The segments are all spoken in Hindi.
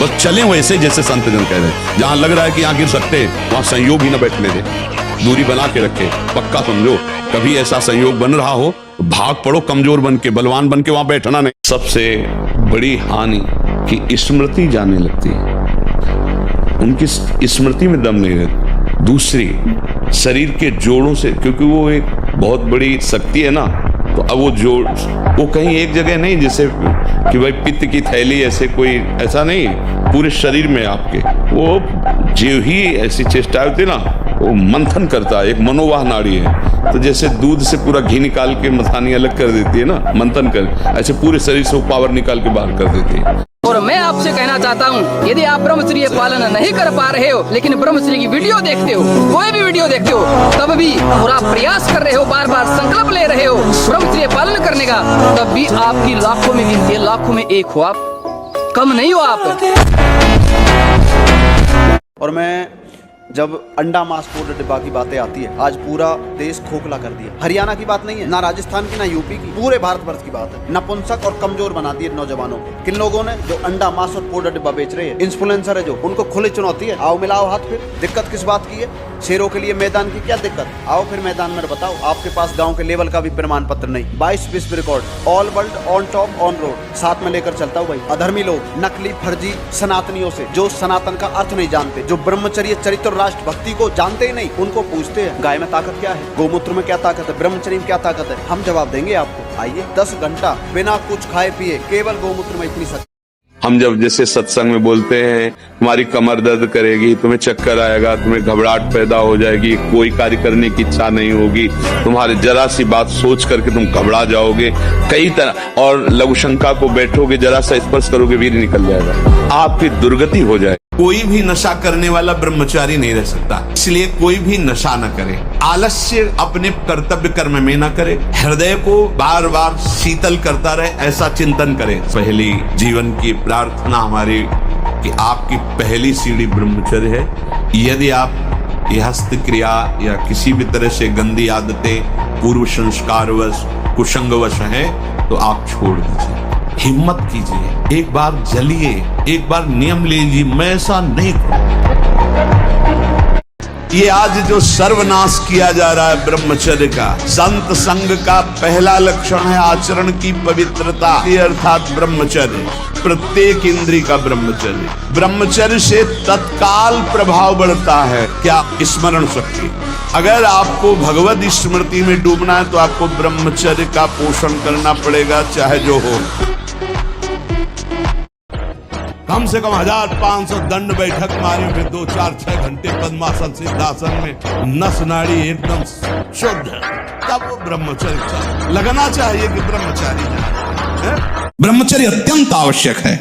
बस चलें वैसे जैसे संत जन कह रहे हैं। जहां लग रहा है कि यहाँ गिर सकते हैं वहां संयोग ही न बैठने दे, दूरी बना के रखे। पक्का समझो कभी ऐसा संयोग बन रहा हो भाग पड़ो कमजोर बन के, बलवान बन के वहां बैठना नहीं। सबसे बड़ी हानि कि स्मृति जाने लगती है, उनकी स्मृति में दम नहीं रहती। दूसरी शरीर के जोड़ों से, क्योंकि वो एक बहुत बड़ी शक्ति है ना, तो अब वो जोड़ वो कहीं एक जगह नहीं, जैसे कि भाई पित्त की थैली ऐसे कोई ऐसा नहीं, पूरे शरीर में आपके वो जो ही ऐसी चेष्टा होती ना वो मंथन करता है। एक मनोवाह नाड़ी है, तो जैसे दूध से पूरा घी निकाल के मथानी अलग कर देती है ना, मंथन कर, ऐसे पूरे शरीर से वो पावर निकाल के बाहर कर देती है। और मैं आपसे कहना चाहता हूँ, यदि आप ब्रह्मचर्य पालन नहीं कर पा रहे हो लेकिन ब्रह्मचर्य की वीडियो देखते हो, कोई भी वीडियो देखते हो, तब भी और आप प्रयास कर रहे हो, बार बार संकल्प ले रहे हो ब्रह्मचर्य पालन करने का, तब भी आपकी लाखों में गिनती है, लाखों में एक हो आप, कम नहीं हो आप। और मैं जब अंडा मांस पाउडर डिब्बा की बातें आती है, आज पूरा देश खोखला कर दिया। हरियाणा की बात नहीं है, ना राजस्थान की, ना यूपी की, पूरे भारतवर्ष की बात है। नपुंसक और कमजोर बना दिए नौजवानों को। किन लोगों ने? जो अंडा मांस और पाउडर डिब्बा बेच रहे हैं, इन्फ्लुएंसर है जो, उनको खुली चुनौती है, आओ मिलाओ हाथ। फिर दिक्कत किस बात की है? शेरों के लिए मैदान की क्या दिक्कत? आओ फिर मैदान में बताओ। आपके पास गाँव के लेवल का भी प्रमाण पत्र नहीं, 22 विश्व record, all world on top on road, साथ में लेकर चलता हूँ भाई। अधर्मी लोग, नकली फर्जी सनातनियों से, जो सनातन का अर्थ नहीं जानते, जो ब्रह्मचर्य चरित्र राष्ट्र भक्ति को जानते ही नहीं, उनको पूछते हैं गाय में ताकत क्या है, गोमूत्र में क्या ताकत है, ब्रह्मचर्य में क्या ताकत है। हम जवाब देंगे आपको। आइए 10 घंटा बिना कुछ खाए पिए केवल गोमूत्र में इतनी शक्ति। हम जब जैसे सत्संग में बोलते हैं तुम्हारी कमर दर्द करेगी, तुम्हें चक्कर आएगा, तुम्हें घबराहट पैदा हो जाएगी, कोई कार्य करने की इच्छा नहीं होगी, तुम्हारे जरा सी बात सोच करके तुम घबरा जाओगे कई तरह, और लघु शंका को बैठोगे, जरा सा स्पर्श करोगे वीर निकल जाएगा, आपकी दुर्गति हो जाएगी। कोई भी नशा करने वाला ब्रह्मचारी नहीं रह सकता, इसलिए कोई भी नशा न करे, आलस्य अपने कर्तव्य कर्म में न करे, हृदय को बार बार शीतल करता रहे, ऐसा चिंतन करे। पहली जीवन की प्रार्थना हमारी कि आपकी पहली सीढ़ी ब्रह्मचर्य है। यदि आप ये हस्त क्रिया या किसी भी तरह से गंदी आदतें पूर्व संस्कारवश कुसंगवश हैं तो आप छोड़ दीजिए, हिम्मत कीजिए, एक बार जलिए, एक बार नियम लीजिए, मैं ऐसा नहीं करूं। ये आज जो सर्वनाश किया जा रहा है ब्रह्मचर्य का, संत संग का पहला लक्षण है आचरण की पवित्रता, अर्थात ब्रह्मचर्य, प्रत्येक इंद्रिय का ब्रह्मचर्य। ब्रह्मचर्य से तत्काल प्रभाव बढ़ता है क्या? स्मरण शक्ति। अगर आपको भगवत स्मृति में डूबना है तो आपको ब्रह्मचर्य का पोषण करना पड़ेगा, चाहे जो हो। कम से कम 1500 दंड बैठक मारे, फिर 2, 4, 6 घंटे पद्मासन सिद्धासन में नस नाड़ी एकदम शुद्ध, तब वो ब्रह्मचर्य लगना चाहिए कि ब्रह्मचारी है। ब्रह्मचर्य अत्यंत आवश्यक है।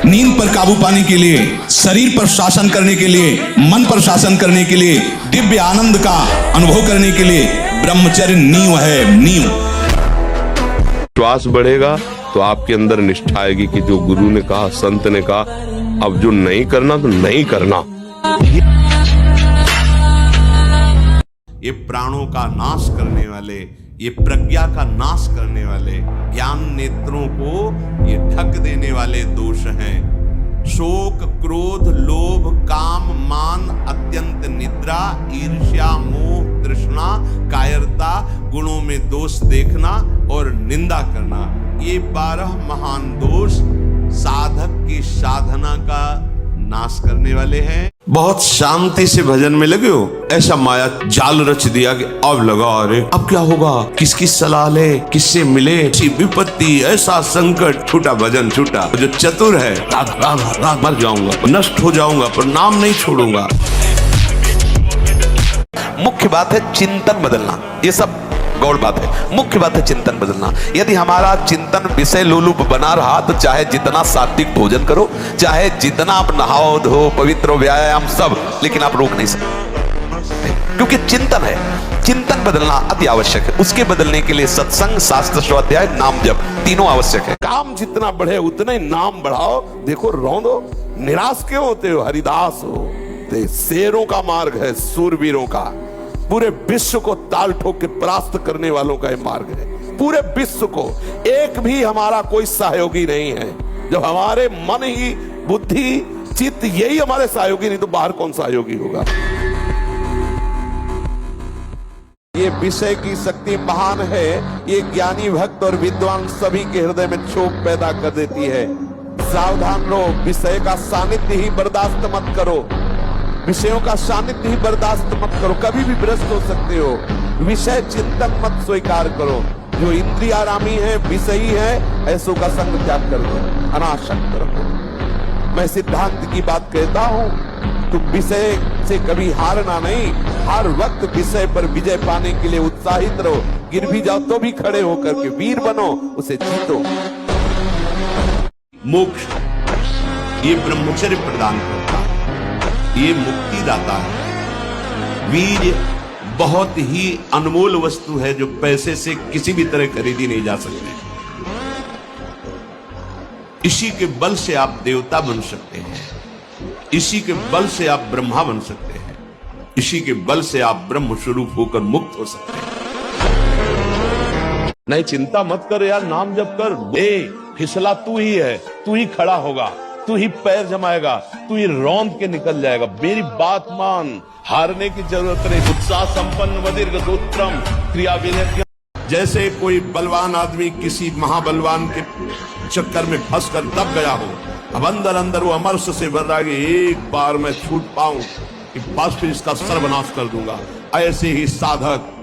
नींद पर काबू पाने के लिए, शरीर पर शासन करने के लिए, मन पर शासन करने के लिए, दिव्य आनंद का अनुभव करने के लिए ब्रह्मचर्य नींव है, नींव। श्वास बढ़ेगा तो आपके अंदर निष्ठा आएगी कि जो गुरु ने कहा, संत ने कहा, अब जो नहीं करना तो नहीं करना। ये प्राणों का नाश करने वाले, ये प्रज्ञा का नाश करने वाले, ज्ञान नेत्रों को ये ढक देने वाले दोष हैं। शोक, क्रोध, लोभ, काम, मान, अत्यंत निद्रा, ईर्ष्या, मोह, तृष्णा, कायरता, गुणों में दोष देखना और निंदा करना, ये 12 महान दोष साधक की साधना का नाश करने वाले हैं। बहुत शांति से भजन में लगे हो, ऐसा माया जाल रच दिया कि अब लगा, अरे अब क्या होगा, किसकी सलाह ले, किससे मिले, ऐसी विपत्ति, ऐसा संकट, छूटा भजन छूटा। जो चतुर है, मर जाऊंगा, नष्ट हो जाऊंगा, पर नाम नहीं छोड़ूंगा। मुख्य बात है चिंतन बदलना, ये सब गौड़ बात है। मुख्य बात है चिंतन बदलना। यदि हमारा चिंतन विषय लोलुप बना रहा तो चाहे जितना सात्विक भोजन करो, चाहे जितना आप नहाओ धो पवित्र व्यायाम सब, लेकिन आप रोक नहीं सकते, क्योंकि चिंतन है। चिंतन बदलना अति आवश्यक है। उसके बदलने के लिए सत्संग, शास्त्र स्वाध्याय, नाम जप तीनों आवश्यक है। काम जितना बढ़े उतना ही नाम बढ़ाओ। देखो रौंदो, निराश क्यों होते हो? हरिदास हो, शेरों का मार्ग है, सूरवीरों का। पूरे विश्व को ताल ठोक के परास्त करने वालों का यह मार्ग है। पूरे विश्व को, एक भी हमारा कोई सहयोगी नहीं है। जब हमारे मन ही बुद्धि चित्त यही हमारे सहयोगी, नहीं तो बाहर कौन सहयोगी होगा। ये विषय की शक्ति महान है, ये ज्ञानी भक्त और विद्वान सभी के हृदय में क्षोभ पैदा कर देती है। सावधान रहो, विषय का सानिध्य ही बर्दाश्त मत करो, विषयों का सानिध्य ही बर्दाश्त मत करो, कभी भी भ्रष्ट हो सकते हो। विषय चिंतन मत स्वीकार करो, जो इंद्रियारामी है, विषयी है, ऐसों का संग त्याग कर दो, अनासक्त रहो। मैं सिद्धांत की बात कहता हूं, तुम विषय से कभी हारना नहीं, हर वक्त विषय पर विजय पाने के लिए उत्साहित रहो। गिर भी जाओ तो भी खड़े होकर के वीर बनो, उसे जीतो। मोक्ष ये ब्रह्मचर्य प्रदान करता है, ये मुक्ति दाता है। वीर बहुत ही अनमोल वस्तु है जो पैसे से किसी भी तरह खरीदी नहीं जा सकती। इसी के बल से आप देवता बन सकते हैं, इसी के बल से आप ब्रह्मा बन सकते हैं, इसी के बल से आप ब्रह्म स्वरूप होकर मुक्त हो सकते हैं। नहीं, चिंता मत कर यार, नाम जप कर। फिसला तू ही है, तू ही खड़ा होगा, तू ही पैर जमाएगा, तू ही रौंद के निकल जाएगा। मेरी बात मान, हारने की जरूरत नहीं। उत्साह संपन्न वदीर्घ सूत्रम क्रिया विनय। जैसे कोई बलवान आदमी किसी महाबलवान के चक्कर में फंस कर दब गया हो, अब अंदर अंदर वो अमरस से भर रहा है कि एक बार मैं छूट पाऊं कि बस फिर इसका सर्वनाश कर दूंगा। ऐसे ही साधक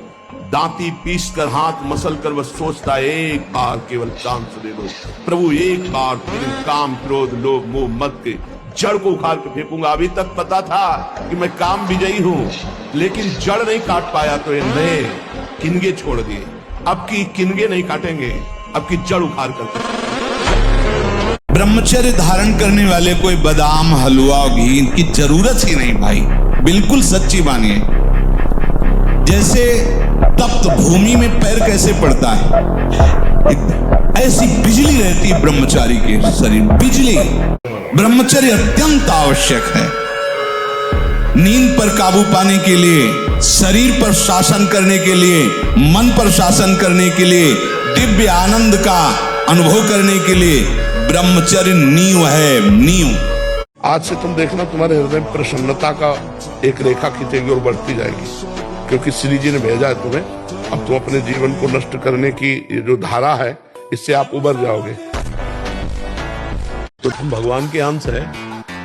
दांती पीस कर हाथ मसल कर बस सोचता है, एक बार केवल चांस दे दो प्रभु, एक बार फिर काम क्रोध लोभ मोह मत के जड़ को उखाड़ के फेंकूंगा। अभी तक पता था कि मैं काम विजयी हूं, लेकिन जड़ नहीं काट पाया तो ये नए किनगे छोड़ दिए। अब की किनगे नहीं काटेंगे, अब की जड़ उखाड़ कर। ब्रह्मचर्य धारण करने वाले कोई बादाम हलवा घी की जरूरत ही नहीं भाई, बिल्कुल सच्ची मानिए। जैसे तप्त भूमि में पैर कैसे पड़ता है, ऐसी बिजली रहती है ब्रह्मचारी के शरीर, बिजली। ब्रह्मचर्य अत्यंत आवश्यक है। नींद पर काबू पाने के लिए, शरीर पर शासन करने के लिए, मन पर शासन करने के लिए, दिव्य आनंद का अनुभव करने के लिए ब्रह्मचर्य नींव है, नींव। आज से तुम देखना, तुम्हारे हृदय में प्रसन्नता का एक रेखा खींचेगी और बढ़ती जाएगी, क्योंकि श्री जी ने भेजा है तुम्हें। अब तुम अपने जीवन को नष्ट करने की ये जो धारा है, इससे आप उबर जाओगे। तो तुम भगवान के अंश है।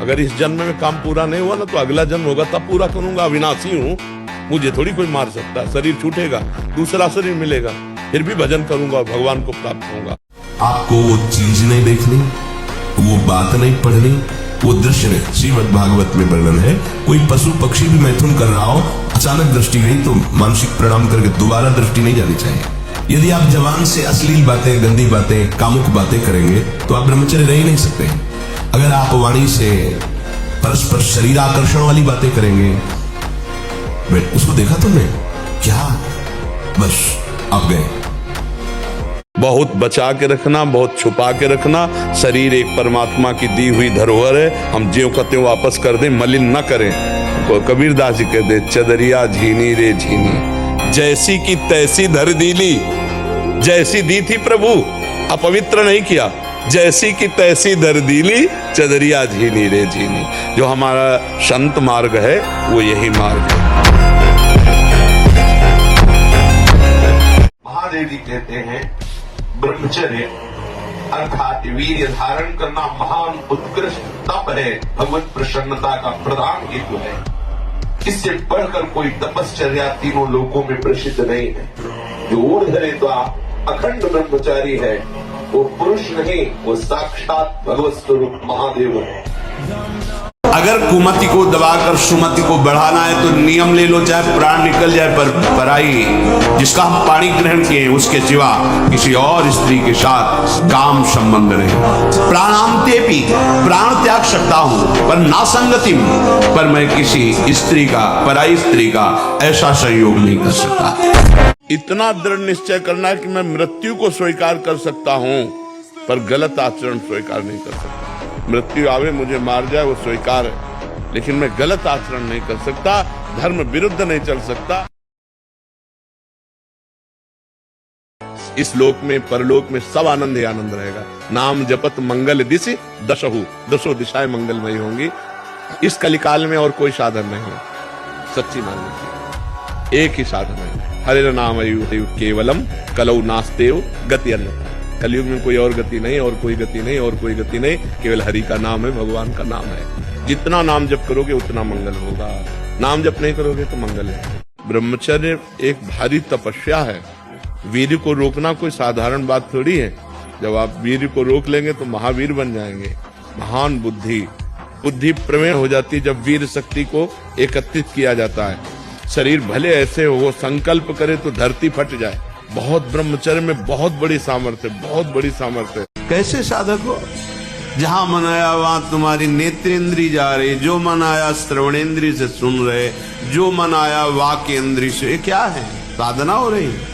अगर इस जन्म में काम पूरा नहीं हुआ ना, तो अगला जन्म होगा तब पूरा करूंगा। अविनाशी हूँ, मुझे थोड़ी कोई मार सकता। शरीर छूटेगा, दूसरा शरीर मिलेगा, फिर भी भजन करूंगा और भगवान को प्राप्त होऊंगा। आपको वो चीज नहीं देखनी, वो बात नहीं पढ़नी, वो दृश्य नहीं। श्रीमद् भागवत में वर्णन है, कोई पशु पक्षी भी मैथुन कर रहा हो, अचानक दृष्टि गई तो मानसिक प्रणाम करके दोबारा दृष्टि नहीं जानी चाहिए। यदि आप जवान से अश्लील बातें, गंदी बातें, कामुक बातें करेंगे तो आप ब्रह्मचर्य रह ही नहीं सकते। अगर आप वाणी से परस्पर शरीर आकर्षण वाली बातें करेंगे, उसको देखा तुमने क्या, बस आप गए। बहुत बचा के रखना, बहुत छुपा के रखना। शरीर एक परमात्मा की दी हुई धरोहर है, हम ज्यों का त्यों वापस कर दें, मलिन न करें। कबीरदास जी कहते, चदरिया झीनी रे झीनी, जैसी की तैसी धर दीली। जैसी दी थी प्रभु, अपवित्र नहीं किया। जैसी की तैसी धर दीली, चदरिया झीनी रे झीनी। जो हमारा संत मार्ग है वो यही मार्ग है। महादेव जी कहते हैं, ब्रह्मचर्य अर्थात वीर्य धारण करना महान उत्कृष्ट तप है, भगवत प्रसन्नता का प्रधान हेतु है। इससे बढ़कर कोई तपश्चर्या तीनों लोकों में प्रसिद्ध नहीं है। जो ऊर्ध्वरेता अखंड ब्रह्मचारी है, वो पुरुष नहीं, वो साक्षात भगवत स्वरूप महादेव है। अगर कुमति को दबाकर सुमति को बढ़ाना है तो नियम ले लो, चाहे प्राण निकल जाए पर पराई जिसका हम पानी ग्रहण किए उसके सिवा किसी और स्त्री के साथ काम संबंध नहीं। प्राणांते भी प्राण त्याग सकता हूं पर ना संगति, पर मैं किसी स्त्री का, पराई स्त्री का ऐसा संयोग नहीं कर सकता। इतना दृढ़ निश्चय करना है कि मैं मृत्यु को स्वीकार कर सकता हूं पर गलत आचरण स्वीकार नहीं कर सकता। मृत्यु आवे, मुझे मार जाए, वो स्वीकार है, लेकिन मैं गलत आचरण नहीं कर सकता, धर्म विरुद्ध नहीं चल सकता। इस लोक में परलोक में सब आनंद ही आनंद रहेगा। नाम जपत मंगल दिशि दशहु, दसों दिशाएं मंगलमयी होंगी। इस कलिकाल में और कोई साधन नहीं है, सच्ची मान लीजिए, एक ही साधन है, हरे नाम केवलम कलौ नास्तेव गति अन्यथा। कलयुग में कोई और गति नहीं, और कोई गति नहीं, और कोई गति नहीं, केवल हरि का नाम है, भगवान का नाम है। जितना नाम जप करोगे उतना मंगल होगा, नाम जप नहीं करोगे तो मंगल है। ब्रह्मचर्य एक भारी तपस्या है। वीर को रोकना कोई साधारण बात थोड़ी है। जब आप वीर को रोक लेंगे तो महावीर बन जाएंगे। महान बुद्धि प्रमेय हो जाती है जब वीर शक्ति को एकत्रित किया जाता है। शरीर भले ऐसे हो, संकल्प करे तो धरती फट जाए। बहुत ब्रह्मचर्य में बहुत बड़ी सामर्थ्य, बहुत बड़ी सामर्थ्य। कैसे साधक हो? जहां मन आया वहां तुम्हारी नेत्रेंद्री जा रही, जो मन आया श्रवणेंद्री से सुन रहे, जो मन आया वाक्येंद्री से। ये क्या है? साधना हो रही है।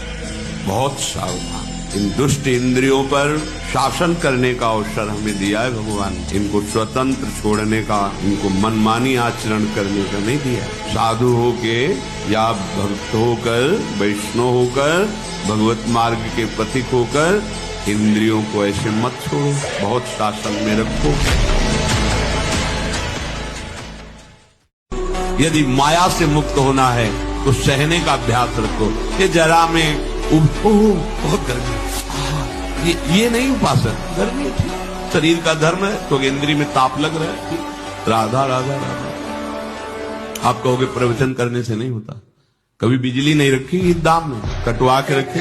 बहुत सावधान। इन दुष्ट इंद्रियों पर शासन करने का अवसर हमें दिया है भगवान। इनको स्वतंत्र छोड़ने का, इनको मनमानी आचरण करने का नहीं दिया। साधु होके या भक्त होकर, वैष्णव होकर, भगवत मार्ग के पथिक होकर इंद्रियों को ऐसे मत छोड़ो, बहुत शासन में रखो। यदि माया से मुक्त होना है तो सहने का अभ्यास रखो। ये जरा में बहुत गर्मी, ये नहीं उपासना, गर्मी शरीर का धर्म है तो इंद्री में ताप लग रहा है। राधा राधा राधा। आप कहोगे प्रवचन करने से नहीं होता। कभी बिजली नहीं रखी इस दाम में, कटवा के रखी।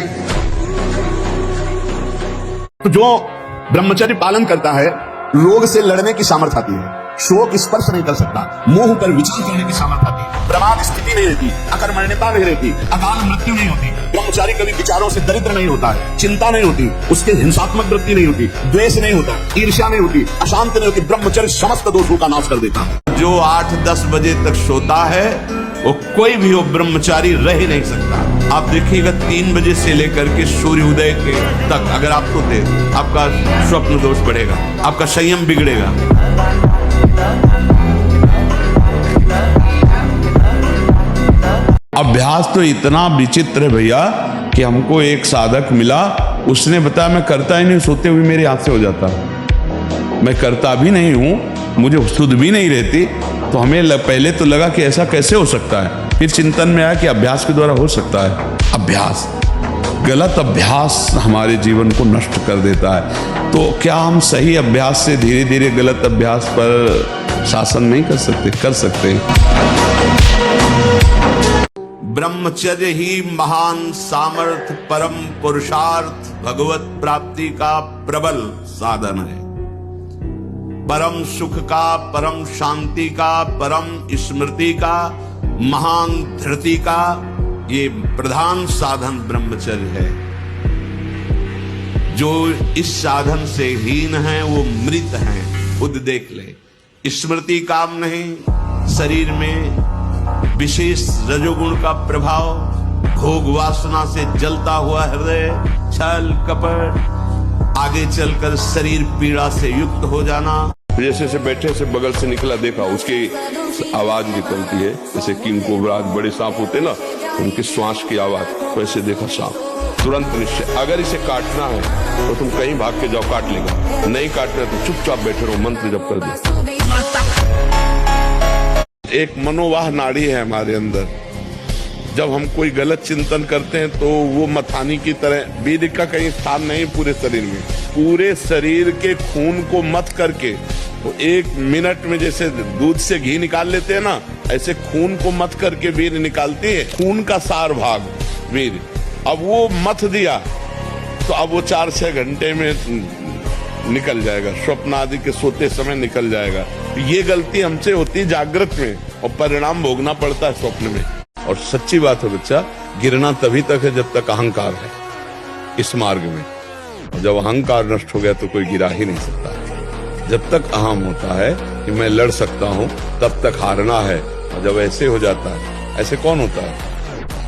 तो जो ब्रह्मचर्य पालन करता है, रोग से लड़ने की सामर्थ्य आती है, शोक स्पर्श नहीं कर सकता, मोह पर विचार करने की सामर्थ्य आती है, प्रमाद स्थिति नहीं रहती, अकर्मण्यता नहीं रहती, अकाल मृत्यु नहीं होती। ब्रह्मचारी कभी विचारों से दरिद्र नहीं होता है, चिंता नहीं होती, उसके हिंसात्मक वृत्ति नहीं होती, द्वेष नहीं होता, ईर्ष्या नहीं होती, अशांत नहीं होती। ब्रह्मचर्य समस्त दोषों का नाश कर देता है। जो 8-10 बजे तक सोता है वो कोई भी हो ब्रह्मचारी रह ही नहीं सकता। आप देखिएगा 3 बजे से लेकर के सूर्योदय के तक अगर आप सोते, आपका स्वप्न दोष बढ़ेगा, आपका संयम बिगड़ेगा। अभ्यास तो इतना विचित्र है भैया कि हमको एक साधक मिला, उसने बताया मैं करता ही नहीं, सोते हुए मेरे हाथ से हो जाता, मैं करता भी नहीं हूं, मुझे सुध भी नहीं रहती। तो हमें पहले तो लगा कि ऐसा कैसे हो सकता है, फिर चिंतन में आया कि अभ्यास के द्वारा हो सकता है। अभ्यास, गलत अभ्यास हमारे जीवन को नष्ट कर देता है। तो क्या हम सही अभ्यास से धीरे धीरे गलत अभ्यास पर शासन नहीं कर सकते? कर सकते। ब्रह्मचर्य ही महान सामर्थ्य, परम पुरुषार्थ, भगवत प्राप्ति का प्रबल साधन है। परम सुख का, परम शांति का, परम स्मृति का, महान धृति का ये प्रधान साधन ब्रह्मचर्य है। जो इस साधन से हीन है वो मृत है, खुद देख ले। स्मृति काम नहीं, शरीर में विशेष रजोगुण का प्रभाव, भोग वासना से जलता हुआ हृदय, छल कपट, आगे चलकर शरीर पीड़ा से युक्त हो जाना। जैसे से बैठे से बगल से निकला, देखा उसकी आवाज निकलती है, जैसे किंग कोबरा बड़े सांप होते ना, उनकी श्वास की आवाज, वैसे देखा सांप, तुरंत निश्चय अगर इसे काटना है तो तुम कहीं भाग के जाओ, काट लेगा। नहीं काटना तो चुपचाप बैठे रहो, मंत्र जप कर दो। एक मनोवाह नाड़ी है हमारे अंदर। जब हम कोई गलत चिंतन करते हैं तो वो मथानी की तरह, वीर का कहीं स्थान नहीं पूरे शरीर में, पूरे शरीर के खून को मथ करके तो 1 मिनट में जैसे दूध से घी निकाल लेते हैं ना, ऐसे खून को मथ करके वीर निकालती है, खून का सार भाग वीर। अब वो मथ दिया तो अब वो 4-6 घंटे में निकल जाएगा, स्वप्न आदि के सोते समय निकल जाएगा। ये गलती हमसे होती है जागृत में और परिणाम भोगना पड़ता है स्वप्न में। और सच्ची बात है बच्चा, गिरना तभी तक है जब तक अहंकार है इस मार्ग में, और जब अहंकार नष्ट हो गया तो कोई गिरा ही नहीं सकता। जब तक अहम होता है कि मैं लड़ सकता हूं तब तक हारना है, और जब ऐसे हो जाता है, ऐसे कौन होता है?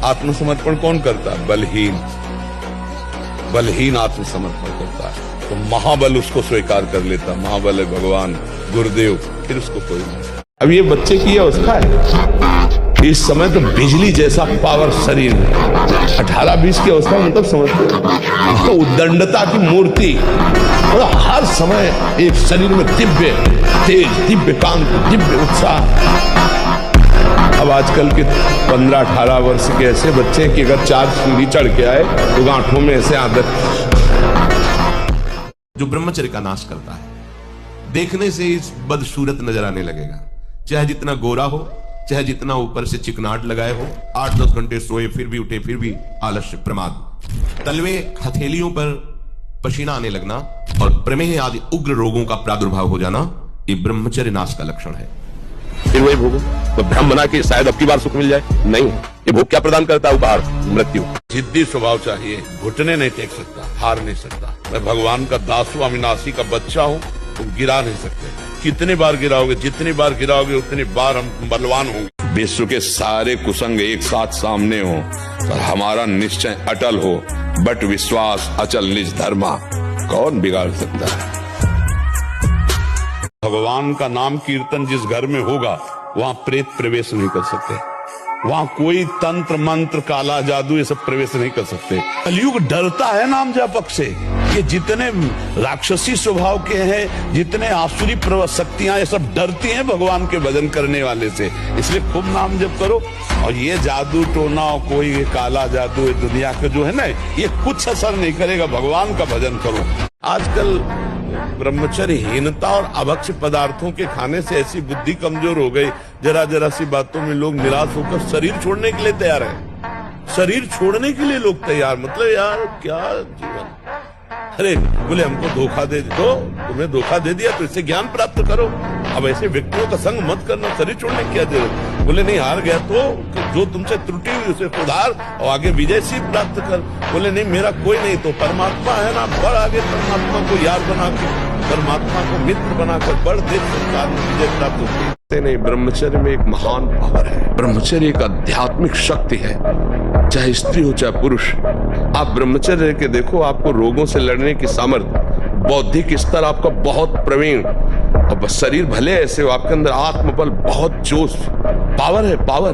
आत्मसमर्पण कौन करता है? बलहीन आत्मसमर्पण करता है, तो महाबल उसको स्वीकार कर लेता। महाबल है भगवान गुरुदेव, फिर उसको कोई नहीं। अब ये बच्चे की अवस्था है, इस समय तो बिजली जैसा पावर शरीर में 18-20 की अवस्था मतलब समझते हो तो उद्दंडता की मूर्ति और हर समय एक शरीर में दिव्य तेज, दिव्य कांति, दिव्य उत्साह। अब आजकल के 15-18 वर्ष के ऐसे बच्चे कि अगर 4 सीढ़ी चढ़ के आए तो गांठों में ऐसे आदत। जो ब्रह्मचर्य का नाश करता है, देखने से इस बदसूरत नजर आने लगेगा, चाहे जितना गोरा हो, चाहे जितना ऊपर से चिकनाट लगाए हो, 8-10 घंटे सोए फिर भी उठे फिर भी आलस्य, प्रमाद, तलवे हथेलियों पर पसीना आने लगना और प्रमेह आदि उग्र रोगों का प्रादुर्भाव हो जाना, ये ब्रह्मचर्य नाश का लक्षण है। फिर वही भोगो तो भ्रम बना के शायद अब की बार सुख मिल जाए। नहीं, ये भोग क्या प्रदान करता है? उपहार, मृत्यु। जिद्दी स्वभाव चाहिए, घुटने नहीं टेक सकता, हार नहीं सकता। मैं भगवान का दास हूं, अविनाशी का बच्चा हूं, तुम गिरा नहीं सकते। कितनी बार गिराओगे, जितनी बार गिराओगे उतनी बार हम बलवान होंगे। विश्व के सारे कुसंग एक साथ सामने हो और हमारा निश्चय अटल हो, बट विश्वास अचल निज धर्मा, कौन बिगाड़ सकता है? भगवान का नाम कीर्तन जिस घर में होगा वहां प्रेत प्रवेश नहीं कर सकते, वहां कोई तंत्र मंत्र काला जादू ये सब प्रवेश नहीं कर सकते। कलयुग डरता है नाम जापक से। ये जितने राक्षसी स्वभाव के हैं, जितने आसुरी शक्तियां, ये सब डरती हैं भगवान के भजन करने वाले से। इसलिए खूब नाम जप करो। और ये जादू टोना कोई ये काला जादू ये दुनिया का जो है ना, ये कुछ असर नहीं करेगा। भगवान का भजन करो। आजकल ब्रह्मचर्यहीनता और अभक्ष्य पदार्थों के खाने से ऐसी बुद्धि कमजोर हो गई, जरा जरा सी बातों में लोग निराश होकर शरीर छोड़ने के लिए तैयार है। शरीर छोड़ने के लिए लोग तैयार, मतलब यार क्या जीवन। अरे बोले हमको धोखा दे दो, तुम्हें धोखा दे दिया तो इससे ज्ञान प्राप्त करो। अब ऐसे व्यक्तियों का संग मत करना, शरीर छोड़ने की क्या जरूरत। बोले नहीं, हार गया तो जो तुमसे त्रुटि हुई उसे सुधार और आगे विजय सिंह प्राप्त कर। बोले नहीं, मेरा कोई नहीं तो परमात्मा है ना, बढ़ आगे परमात्मा को यार बना के, परमात्मा को मित्र बनाकर बढ़, देख संसार में विजय प्राप्त होती नहीं। ब्रह्मचर्य में एक महान पावर है। ब्रह्मचर्य एक आध्यात्मिक शक्ति है, चाहे स्त्री हो चाहे पुरुष। आप ब्रह्मचर्य के देखो, आपको रोगों से लड़ने की सामर्थ्य, बौद्धिक स्तर आपका बहुत प्रवीण, और शरीर भले ऐसे हो, आपके अंदर आत्मबल, बहुत जोश, पावर है, पावर।